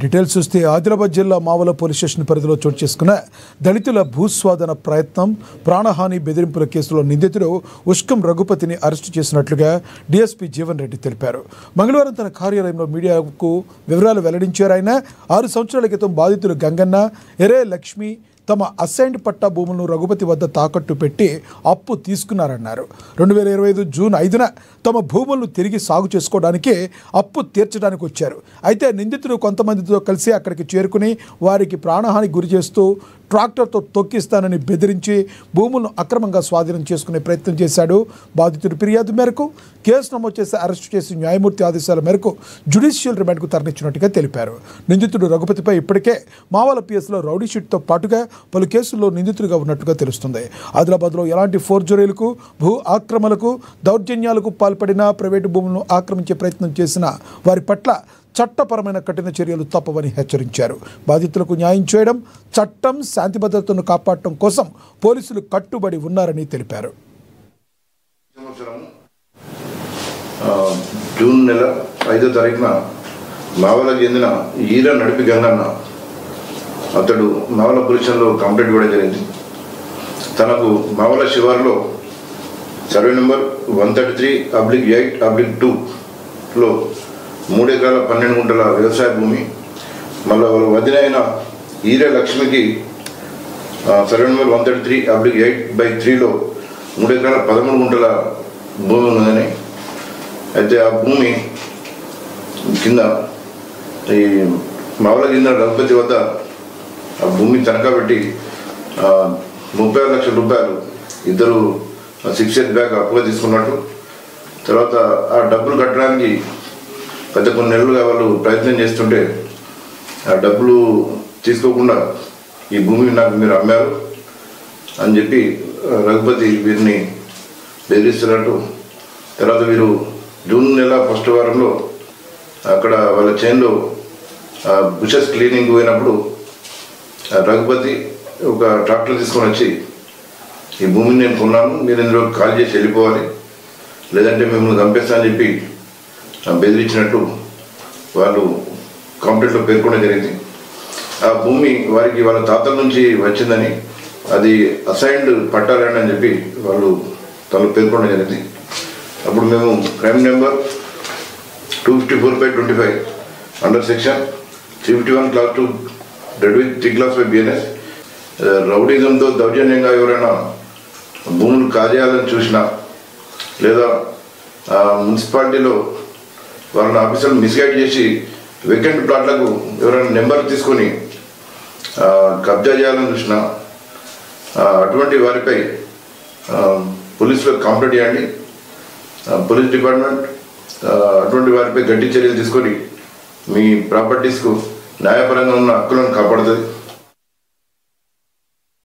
Details చూస్తే ఆదిలాబాద్ జిల్లా Mavala police station పరిధిలో చోటు చేసుకున్న దళితుల భూస్వాధన ప్రయత్నం ప్రాణహాని బెదిరింపుల కేసులో నిందితుడు ఉష్కం రఘుపతిని అరెస్టు చేసినట్లుగా డీఎస్పీ జీవన్ రెడ్డి తెలిపారు. మంగళవారం తన కార్యాలయంలో మీడియాకు వివరాలు వెల్లడించారు. ఆయన 6 సంవత్సరాల క్రితం బాధితులు గంగన్న, ఎరే లక్ష్మి తమ అసైన్డ్ పట్టా భూములను రఘుపతి వద్ద తాకట్టు పెట్టి అప్పు తీసుకున్నారన్నారు. 2025 జూన్ 5న తమ భూములను తిరిగి సాగు చేసుకోవడానికి అప్పు తీర్చడానికి వచ్చారు. అయితే నిందితుడు కొంతమందితో కలిసి అక్కడికి చేరుకుని వారికి ప్రాణహాని గురి చేస్తూ ట్రాక్టర్తో తొక్కిస్తానని బెదిరించి భూములను అక్రమంగా స్వాధీనం చేసుకునే ప్రయత్నం చేశాడు. బాధితుడి ఫిర్యాదు మేరకు కేసు నమోదు చేసి అరెస్టు చేసి న్యాయమూర్తి ఆదేశాల మేరకు జ్యుడిషియల్ రిమాండ్కు తరలించినట్టుగా తెలిపారు. నిందితుడు రఘుపతిపై ఇప్పటికే మావల పిఎస్లో రౌడీ షీట్తో పాటుగా పలు కేసుల్లో నిందితుడిగా ఉన్నట్టుగా తెలుస్తుంది. ఆదిలాబాద్లో ఎలాంటి ఫోర్జరీలకు, భూ ఆక్రమణలకు, దౌర్జన్యాలకు పాల్పడినా, ప్రైవేటు భూములను ఆక్రమించే ప్రయత్నం చేసిన వారి పట్ల చట్టపరమైన కఠిన చర్యలు తప్పవని హెచ్చరించారు. బాధితులకు న్యాయం చేయడం, చట్టం, శాంతి భద్రతను కాపాడటం కోసం పోలీసులు కట్టుబడి ఉన్నారని తెలిపారు. జూన్ నెల 5వ తారీఖున మావలకు చెందిన ఈర నడిపి గంగన్న అతడు మావల పోలీసులో కంప్లైంట్ ఇవ్వడం జరిగింది. తనకు మావల శివారులో సర్వే నెంబర్ 133/8/2లో 3 ఎకరాల 12 గుంటల వ్యవసాయ భూమి, మళ్ళీ వాళ్ళ వదిన అయిన ఈరే లక్ష్మికి సర్వే నెంబర్ 133/8/3లో 3 ఎకరాల 13 గుంటల భూమి ఉన్నదని, అయితే ఆ భూమి కింద ఈ మావల కింద రఘుపతి వద్ద ఆ భూమి తనఖా పెట్టి 36 లక్షల రూపాయలు ఇద్దరు 6 years బ్యాక్ అప్పుగా తీసుకున్నట్టు, తర్వాత ఆ డబ్బులు కట్టడానికి గత కొన్ని నెలలుగా వాళ్ళు ప్రయత్నం చేస్తుంటే ఆ డబ్బులు తీసుకోకుండా ఈ భూమిని నాకు మీరు అమ్మారు అని చెప్పి రఘుపతి వీరిని బెదిరిస్తున్నట్టు, తర్వాత వీరు జూన్ నెల 1వ వారంలో అక్కడ వాళ్ళ చైన్లో బుషెస్ క్లీనింగ్ పోయినప్పుడు రఘుపతి ఒక ట్రాక్టర్ తీసుకొని వచ్చి ఈ భూమిని నేను కొన్నాను, మీరు ఇందులో కాల్ చేసి వెళ్ళిపోవాలి, లేదంటే మిమ్మల్ని చంపేస్తానని చెప్పి బెదిరించినట్టు వాళ్ళు కంప్లైంట్లో పేర్కొనడం జరిగింది. ఆ భూమి వారికి వాళ్ళ తాతల నుంచి వచ్చిందని, అది అసైన్డ్ పట్టాలని అని చెప్పి వాళ్ళు తనలో పేర్కొనడం జరిగింది. అప్పుడు మేము crime number 254/25 under section 351 Class 2 red with 3 Class 5 BNS రౌడీజంతో దౌర్జన్యంగా ఎవరైనా భూములు కాజేయాలని చూసినా, లేదా మున్సిపాలిటీలో వాళ్ళని ఆఫీసర్లు మిస్గైడ్ చేసి వేకెంట్ ప్లాట్లకు ఎవరైనా నెంబర్ తీసుకొని కబ్జా చేయాలని చూసినా, అటువంటి వారిపై పోలీసులకు కంప్లైంట్ చేయండి. పోలీస్ డిపార్ట్మెంట్ అటువంటి వారిపై గట్టి చర్యలు తీసుకొని మీ ప్రాపర్టీస్కు న్యాయపరంగా ఉన్న హక్కులను కాపాడుతుంది.